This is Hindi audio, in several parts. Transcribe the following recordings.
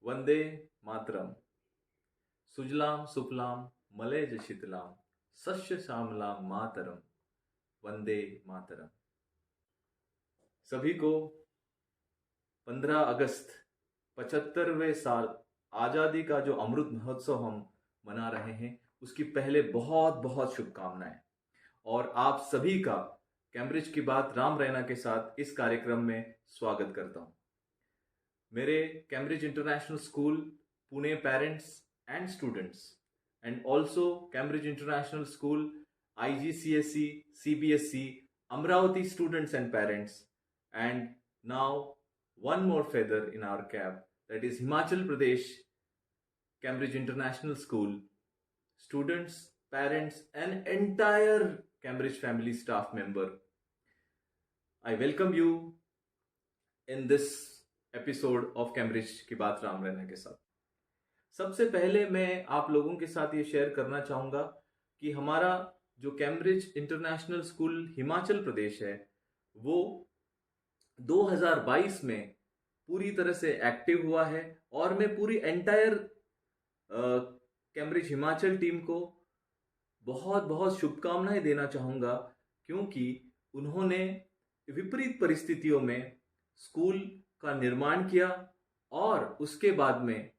वंदे मातरम। सुजलाम सुफलाम मलयज शीतलाम सस्य श्यामलाम मातरम। वंदे मातरम। सभी को 15 अगस्त 75वें साल आजादी का जो अमृत महोत्सव हम मना रहे हैं उसकी पहले बहुत बहुत शुभकामनाएं। और आप सभी का कैम्ब्रिज की बात राम रैना के साथ इस कार्यक्रम में स्वागत करता हूं। मेरे Cambridge International school Pune parents and students and also Cambridge International school IGCSE CBSE Amravati students and parents, and now one more feather in our cap, that is Himachal Pradesh Cambridge International School students, parents and entire Cambridge family staff member. I welcome you in this episode of Cambridge की बात राम रैना के साथ। सबसे पहले मैं आप लोगों के साथ ये शेयर करना चाहूंगा कि हमारा जो Cambridge International school Himachal Pradesh है वो 2022 में पूरी तरह से एक्टिव हुआ है। और मैं पूरी एंटायर कैम्ब्रिज हिमाचल टीम को बहुत बहुत शुभकामनाएं देना चाहूंगा, क्योंकि उन्होंने विपरीत परिस्थितियों में स्कूल का निर्माण किया और उसके बाद में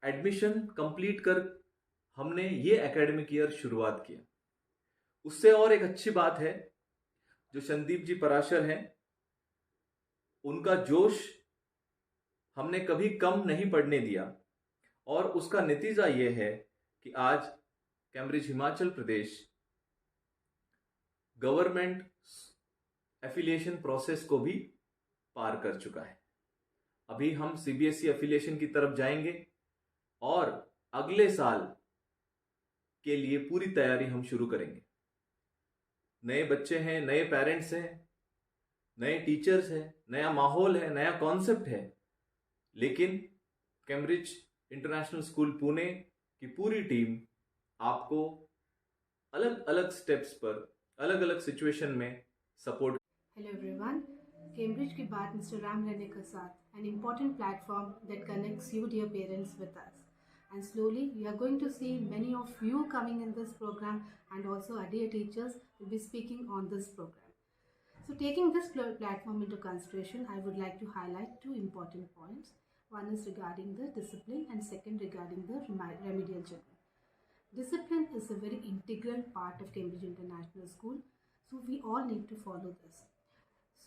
एडमिशन कंप्लीट कर हमने ये एकेडमिक ईयर शुरुआत किया। उससे और एक अच्छी बात है, जो संदीप जी पराशर हैं उनका जोश हमने कभी कम नहीं पड़ने दिया, और उसका नतीजा ये है कि आज Cambridge Himachal Pradesh government affiliation process को भी पार कर चुका है। अभी हम CBSE एफिलिएशन की तरफ जाएंगे और अगले साल के लिए पूरी तैयारी हम शुरू करेंगे। नए बच्चे हैं, नए पेरेंट्स हैं, नए टीचर्स हैं, नया माहौल है, नया कॉन्सेप्ट है, लेकिन कैम्ब्रिज इंटरनेशनल स्कूल पुणे की पूरी टीम आपको अलग अलग स्टेप्स पर अलग अलग सिचुएशन में सपोर्ट। Hello everyone, Cambridge की बात Mr. Ram Rene के साथ, an important platform that connects you dear parents with us. And slowly we are going to see many of you coming in this program, and also our dear teachers will be speaking on this program. So taking this platform into consideration, I would like to highlight two important points. One is regarding the discipline and second regarding the remedial children. Discipline is a very integral part of Cambridge International School, so we all need to follow this.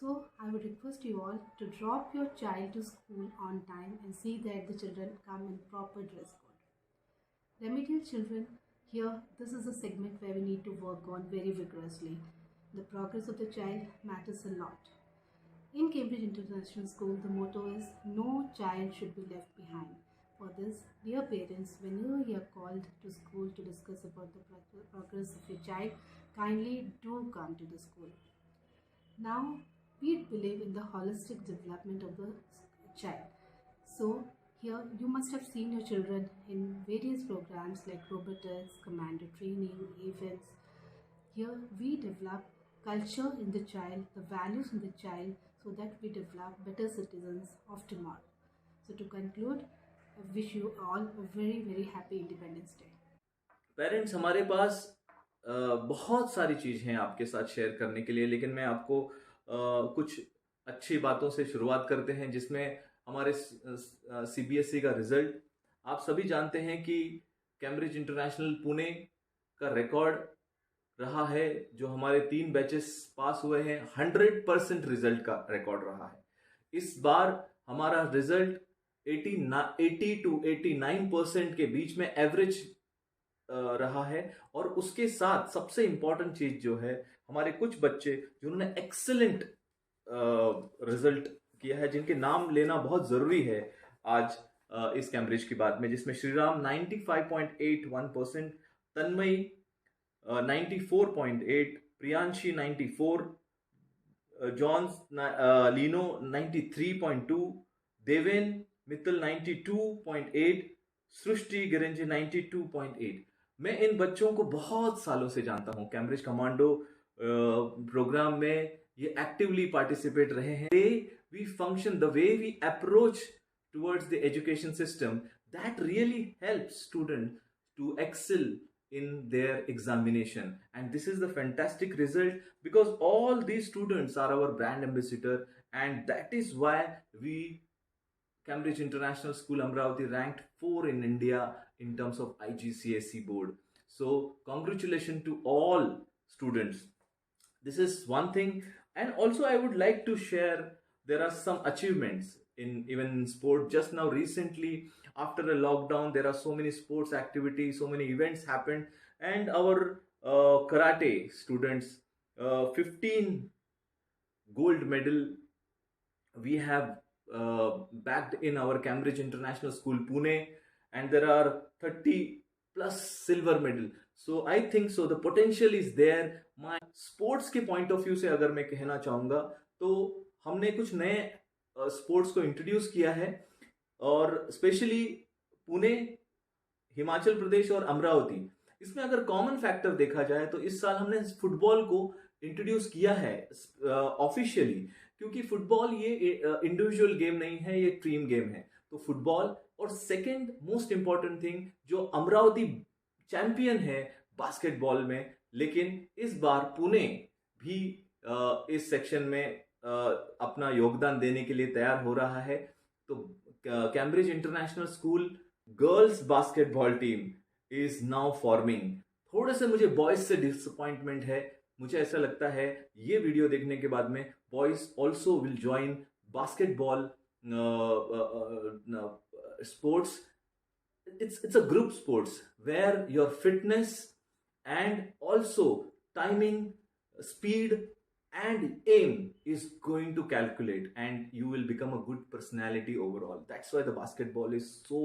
So I would request you all to drop your child to school on time and see that the children come in proper dress code. Remedial children, here this is a segment where we need to work on very vigorously. The progress of the child matters a lot. In Cambridge International School, the motto is no child should be left behind. For this, dear parents, whenever you are called to school to discuss about the progress of your child, kindly do come to the school. Now, we believe in the holistic development of the child. So here you must have seen your children in various programs like robotics, commando training, events. Here we develop culture in the child, the values in the child, so that we develop better citizens of tomorrow. So to conclude, I wish you all a very very happy Independence Day. Parents, हमारे पास बहुत सारी चीज़ हैं आपके साथ शेयर करने के लिए, लेकिन मैं आपको कुछ अच्छी बातों से शुरुआत करते हैं, जिसमें हमारे CBSE का रिजल्ट। आप सभी जानते हैं कि कैम्ब्रिज इंटरनेशनल पुणे का रिकॉर्ड रहा है, जो हमारे 3 बैचेस पास हुए हैं, 100% रिजल्ट का रिकॉर्ड रहा है। इस बार हमारा रिजल्ट 80 to 89% के बीच में एवरेज रहा है। और उसके साथ सबसे इंपॉर्टेंट चीज जो है, हमारे कुछ बच्चे जिन्होंने एक्सेलेंट रिजल्ट किया है, जिनके नाम लेना बहुत जरूरी है आज इस कैम्ब्रिज की बात में, जिसमें श्रीराम 95.81%, तन्मयी 94.8, प्रियांशी 94, जॉन्स लीनो 93.2, देवेन मित्तल 92.8, सृष्टि गिरंजी 92.8। मैं इन बच्चों को बहुत सालों से जानता हूं, कैम्ब्रिज कमांडो प्रोग्राम में ये एक्टिवली पार्टिसिपेट रहे हैं। We function, the way we approach towards the education system that really helps students to excel in their examination. And this is the fantastic result, because all these students are our brand ambassador, and that is why we, Cambridge International School Amravati, ranked 4 in India in terms of IGCSE board. So congratulations to all students. This is one thing. And also I would like to share, there are some achievements in even in sport. Just now recently, after a lockdown, there are so many sports activities, so many events happened, and our karate students, 15 gold medal we have backed in our Cambridge International School Pune, and there are 30 plus silver medal. So I think so the potential is there. My sports के पॉइंट ऑफ व्यू से अगर मैं कहना चाहूंगा, तो हमने कुछ नए स्पोर्ट्स को इंट्रोड्यूस किया है, और स्पेशली पुणे, हिमाचल प्रदेश और अमरावती। इसमें अगर कॉमन फैक्टर देखा जाए तो इस साल हमने फुटबॉल को इंट्रोड्यूस किया है ऑफिशियली, क्योंकि फुटबॉल ये इंडिविजुअल गेम नहीं है, ये टीम गेम है। तो फुटबॉल, और सेकंड मोस्ट इंपॉर्टेंट थिंग, जो अमरावती चैंपियन है बास्केटबॉल में, लेकिन इस बार पुणे भी इस सेक्शन में अपना योगदान देने के लिए तैयार हो रहा है। तो Cambridge International school girls basketball team is now forming. थोड़े से मुझे बॉयज से डिसअपॉइंटमेंट है, मुझे ऐसा लगता है ये वीडियो देखने के बाद में boys also will join basketball sports. It's a group sports where your fitness and also timing, speed and aim is going to calculate, and you will become a good personality overall. That's why the basketball is so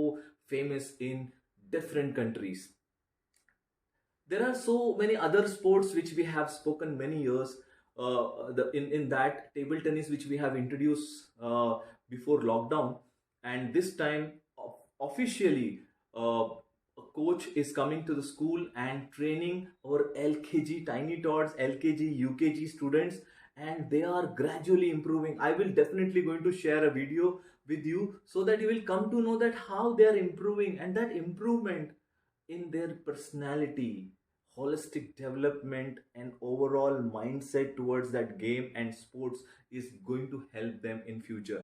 famous in different countries. There are so many other sports which we have spoken many years. In that table tennis which we have introduced before lockdown, and this time officially a coach is coming to the school and training our LKG tiny tots, LKG UKG students, and they are gradually improving. I will definitely going to share a video with you so that you will come to know that how they are improving, and that improvement in their personality, holistic development and overall mindset towards that game and sports is going to help them in future.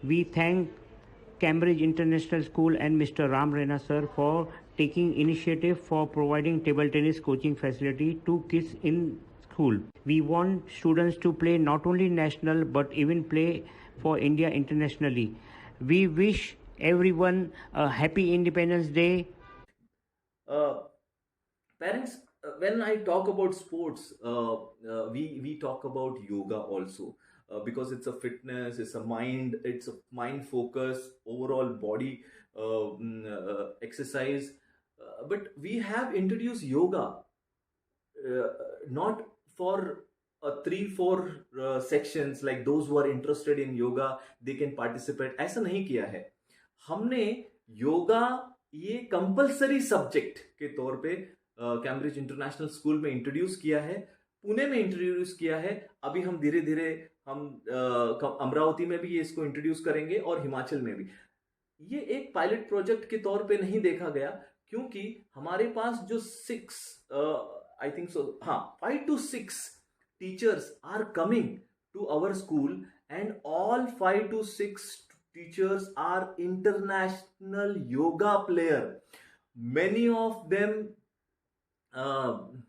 We thank Cambridge International School and Mr. Ram Rena sir for taking initiative for providing table tennis coaching facility to kids in school. We want students to play not only national but even play for India internationally. We wish everyone a happy Independence Day. Parents, when I talk about sports, we talk about yoga also, because it's a fitness, it's a mind focus, overall body exercise. But we have introduced yoga not for 3-4 sections, like those who are interested in yoga they can participate. ऐसा नहीं किया है हमने। योगा ये कंपलसरी सब्जेक्ट के तौर पे कैम्ब्रिज इंटरनेशनल स्कूल में इंट्रोड्यूस किया है, पुणे में इंट्रोड्यूस किया है। अभी हम धीरे धीरे हम अमरावती में भी ये इसको इंट्रोड्यूस करेंगे और हिमाचल में भी। ये एक पायलट प्रोजेक्ट के तौर पे नहीं देखा गया, क्योंकि हमारे पास जो 5 to 6 teachers are coming to our school, and all 5 to 6 teachers are international yoga player. Many of them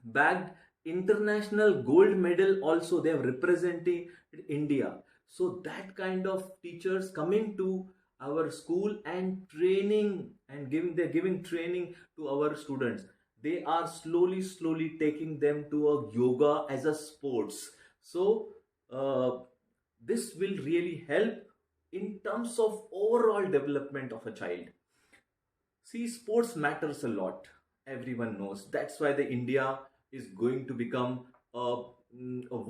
bagged international gold medal also. They have represented India. So that kind of teachers coming to our school and training and giving training to our students. They are slowly taking them to a yoga as a sports. So this will really help in terms of overall development of a child. See, sports matters a lot. Everyone knows. That's why the India is going to become a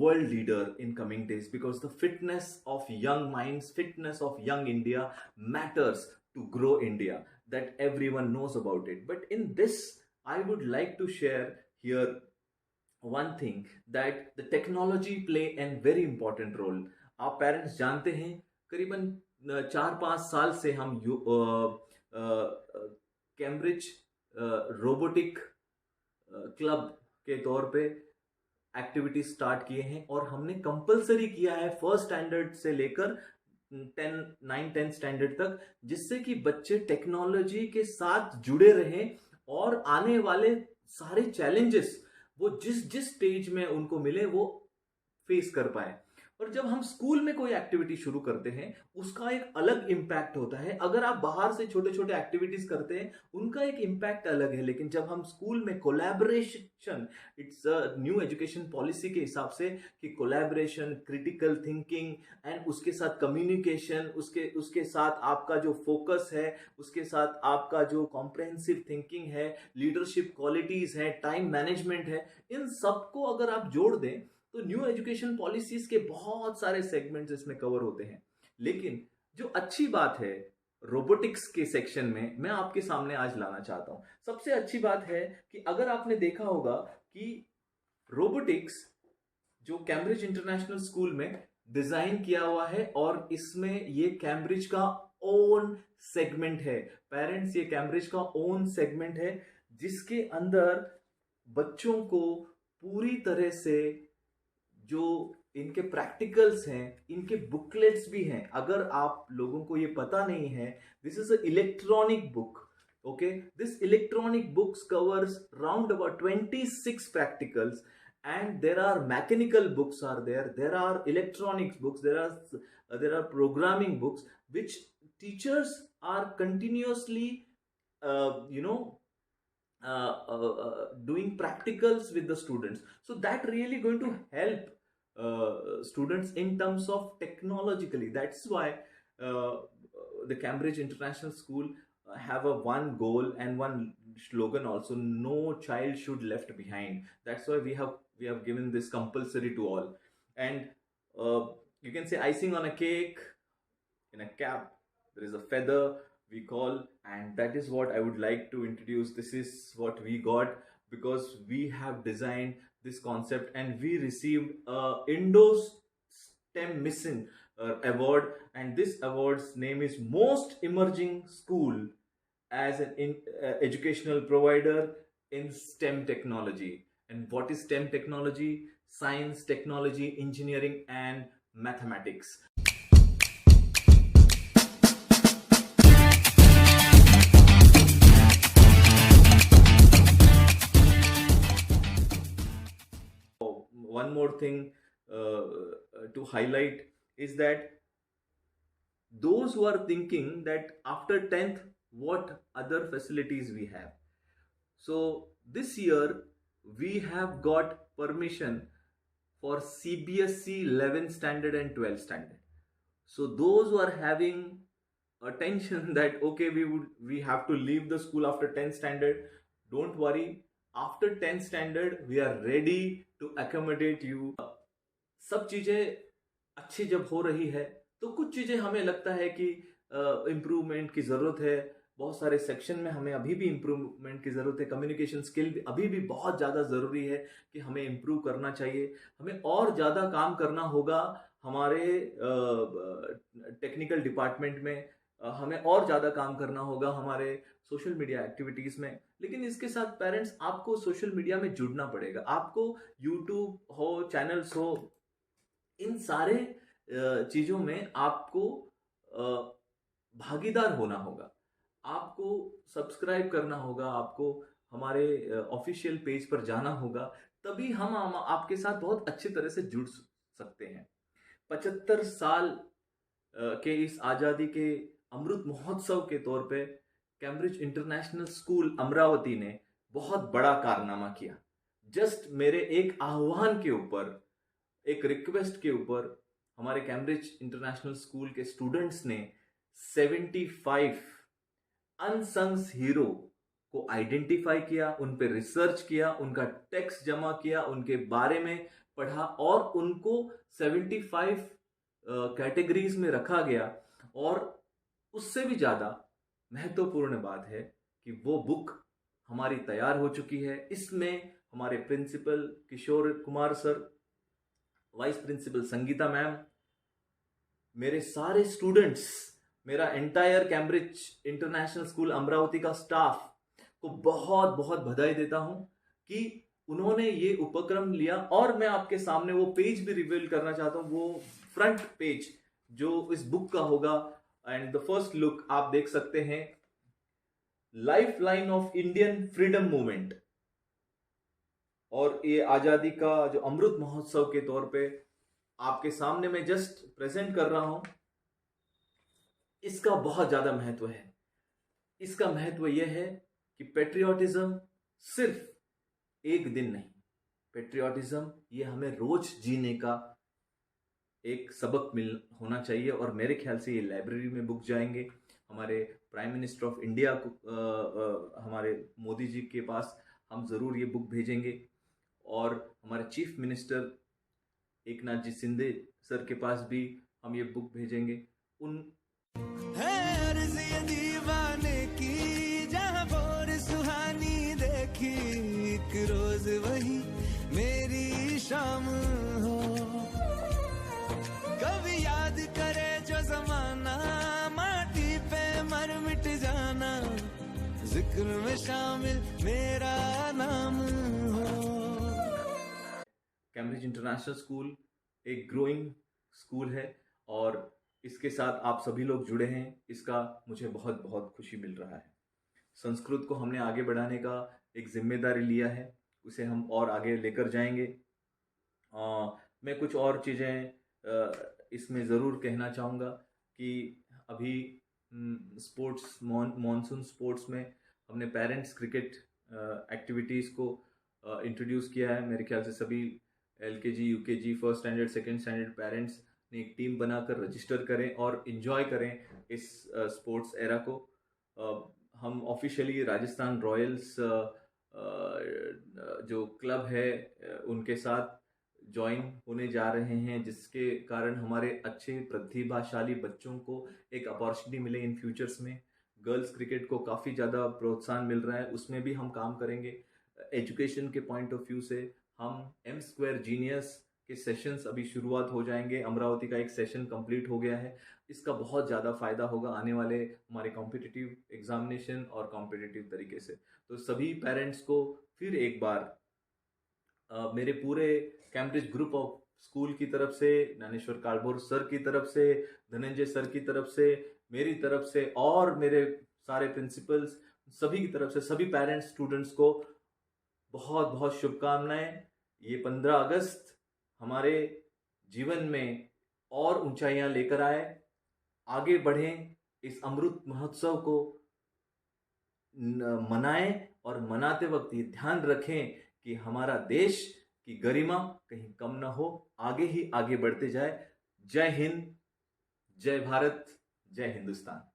world leader in coming days, because the fitness of young minds, fitness of young India matters to grow India. That everyone knows about it. But in this, I would like to share here one thing, that the technology play a very important role. आप पेरेंट्स जानते हैं करीबन 4-5 साल से हम कैम्ब्रिज रोबोटिक क्लब के तौर पे एक्टिविटीज स्टार्ट किए हैं, और हमने कंपलसरी किया है फर्स्ट स्टैंडर्ड से लेकर 9-10 स्टैंडर्ड तक, जिससे कि बच्चे टेक्नोलॉजी के साथ जुड़े रहें और आने वाले सारे चैलेंजेस वो जिस जिस स्टेज में उनको मिले वो फेस कर पाए। और जब हम स्कूल में कोई एक्टिविटी शुरू करते हैं उसका एक अलग इम्पैक्ट होता है। अगर आप बाहर से छोटे छोटे एक्टिविटीज करते हैं उनका एक इम्पैक्ट अलग है, लेकिन जब हम स्कूल में collaboration, it's a new education policy के हिसाब से कि कोलैबोरेशन, क्रिटिकल थिंकिंग एंड उसके साथ कम्युनिकेशन, उसके उसके साथ आपका जो फोकस है, उसके साथ आपका जो कॉम्प्रहेंसिव थिंकिंग है, लीडरशिप क्वालिटीज है, टाइम मैनेजमेंट है, इन सबको अगर आप जोड़ दें तो न्यू एजुकेशन पॉलिसीज के बहुत सारे सेगमेंट्स इसमें कवर होते हैं। लेकिन जो अच्छी बात है रोबोटिक्स के सेक्शन में मैं आपके सामने आज लाना चाहता हूं, सबसे अच्छी बात है कि अगर आपने देखा होगा कि रोबोटिक्स जो कैम्ब्रिज इंटरनेशनल स्कूल में डिजाइन किया हुआ है, और इसमें ये कैम्ब्रिज का ओन सेगमेंट है। पेरेंट्स, ये कैम्ब्रिज का ओन सेगमेंट है जिसके अंदर बच्चों को पूरी तरह से जो इनके प्रैक्टिकल्स हैं, इनके बुकलेट्स भी हैं। अगर आप लोगों को ये पता नहीं है, this is a electronic book, okay, this electronic books covers round about 26 practicals, and there are mechanical books are there are electronics books, there are programming books which teachers are continuously you know doing practicals with the students, so that really going to help students in terms of technologically. That's why uh, the Cambridge International School have a one goal and one slogan also: no child should left behind. That's why we have given this compulsory to all. And you can say icing on a cake, in a cap there is a feather, we call, and that is what I would like to introduce. This is what we got because we have designed this concept, and we received a Indo STEM Mission award, and this award's name is Most Emerging School as an educational provider in STEM technology. And what is STEM technology? Science, technology, engineering and mathematics. One more thing to highlight is that those who are thinking that after 10th what other facilities we have, so this year we have got permission for CBSE 11th standard and 12th standard. So those who are having attention that okay we have to leave the school after 10th standard, don't worry, after 10th standard we are ready to accommodate you. सब चीजें अच्छी जब हो रही है तो कुछ चीजें हमें लगता है कि इम्प्रूवमेंट की जरूरत है। बहुत सारे सेक्शन में हमें अभी भी इम्प्रूवमेंट की ज़रूरत है। कम्युनिकेशन स्किल अभी भी बहुत ज़्यादा ज़रूरी है कि हमें इम्प्रूव करना चाहिए। हमें और ज़्यादा काम करना होगा हमारे टेक्निकल डिपार्टमेंट में, हमें और ज़्यादा काम करना होगा हमारे सोशल मीडिया एक्टिविटीज़ में। लेकिन इसके साथ पेरेंट्स आपको सोशल मीडिया में जुड़ना पड़ेगा। आपको यूट्यूब हो, चैनल्स हो, इन सारे चीज़ों में आपको भागीदार होना होगा। आपको सब्सक्राइब करना होगा, आपको हमारे ऑफिशियल पेज पर जाना होगा, तभी हम आपके साथ बहुत अच्छी तरह से जुड़ सकते हैं। 75 साल के इस आज़ादी के अमृत महोत्सव के तौर पे कैम्ब्रिज इंटरनेशनल स्कूल अमरावती ने बहुत बड़ा कारनामा किया। जस्ट मेरे एक आह्वान के ऊपर, एक रिक्वेस्ट के ऊपर हमारे कैम्ब्रिज इंटरनेशनल स्कूल के स्टूडेंट्स ने 75 अनसंग्स हीरो को आइडेंटिफाई किया, उन पे रिसर्च किया, उनका टेक्स्ट जमा किया, उनके बारे में पढ़ा और उनको 75 कैटेगरीज में रखा गया। और उससे भी ज़्यादा महत्वपूर्ण बात है कि वो बुक हमारी तैयार हो चुकी है। इसमें हमारे principal Kishore Kumar sir, vice principal Sangeeta ma'am, मेरे सारे स्टूडेंट्स, मेरा entire Cambridge International school Amravati का स्टाफ को बहुत बहुत बधाई देता हूं कि उन्होंने ये उपक्रम लिया। और मैं आपके सामने वो पेज भी रिवील करना चाहता हूं, वो फ्रंट पेज जो इस बुक का होगा। एंड द फर्स्ट लुक आप देख सकते हैं, life line of Indian freedom movement. और ये आजादी का जो अमृत महोत्सव के तौर पे आपके सामने मैं जस्ट प्रेजेंट कर रहा हूं। इसका बहुत ज्यादा महत्व है। इसका महत्व यह है कि पेट्रियोटिज्म सिर्फ एक दिन नहीं, पेट्रियोटिज्म ये हमें रोज जीने का एक सबक मिल होना चाहिए। और मेरे ख्याल से ये लाइब्रेरी में बुक जाएंगे। हमारे प्राइम मिनिस्टर ऑफ इंडिया को हमारे मोदी जी के पास हम जरूर ये बुक भेजेंगे। और हमारे चीफ मिनिस्टर एकनाथ जी शिंदे सर के पास भी हम ये बुक भेजेंगे। उन है अर्ज़ ये दीवाने की, जहाँ भोर सुहानी देखी, एक रोज वही मेरी शाम हो। कभी याद करे जो जमाना, माटी पे मर मिट जाना, जिक्र में शामिल मेरा नाम हो। कैम्ब्रिज इंटरनेशनल स्कूल एक ग्रोइंग स्कूल है और इसके साथ आप सभी लोग जुड़े हैं, इसका मुझे बहुत बहुत खुशी मिल रहा है। संस्कृत को हमने आगे बढ़ाने का एक जिम्मेदारी लिया है, उसे हम और आगे लेकर जाएंगे। मैं कुछ और चीज़ें इसमें ज़रूर कहना चाहूँगा कि अभी स्पोर्ट्स मॉनसून स्पोर्ट्स में हमने पेरेंट्स क्रिकेट एक्टिविटीज़ को इंट्रोड्यूस किया है। मेरे ख्याल से सभी LKG UKG first standard second standard parents ने एक टीम बनाकर रजिस्टर करें और इन्जॉय करें इस स्पोर्ट्स एरा को। हम ऑफिशियली राजस्थान रॉयल्स जो क्लब है उनके साथ ज्वाइन होने जा रहे हैं, जिसके कारण हमारे अच्छे प्रतिभाशाली बच्चों को एक अपॉर्चुनिटी मिले इन फ्यूचर्स में। गर्ल्स क्रिकेट को काफ़ी ज़्यादा प्रोत्साहन मिल रहा है, उसमें भी हम काम करेंगे। एजुकेशन के पॉइंट ऑफ व्यू से हम M² जीनियस के सेशंस अभी शुरुआत हो जाएंगे। अमरावती का एक सेशन कंप्लीट हो गया है, इसका बहुत ज़्यादा फायदा होगा आने वाले हमारे कॉम्पिटिटिव एग्जामिनेशन और कॉम्पिटिटिव तरीके से। तो सभी पेरेंट्स को फिर एक बार मेरे पूरे कैम्ब्रिज ग्रुप ऑफ स्कूल की तरफ से, ज्ञानेश्वर कालभोर सर की तरफ से, धनंजय सर की तरफ से, मेरी तरफ से और मेरे सारे प्रिंसिपल्स, सभी की तरफ से सभी पेरेंट्स स्टूडेंट्स को बहुत बहुत शुभकामनाएं। ये 15 अगस्त हमारे जीवन में और ऊंचाइयां लेकर आए, आगे बढ़ें, इस अमृत महोत्सव को मनाएं और मनाते वक्त ये ध्यान रखें कि हमारा देश की गरिमा कहीं कम ना हो, आगे ही आगे बढ़ते जाए। जय हिंद, जय भारत, जय हिंदुस्तान।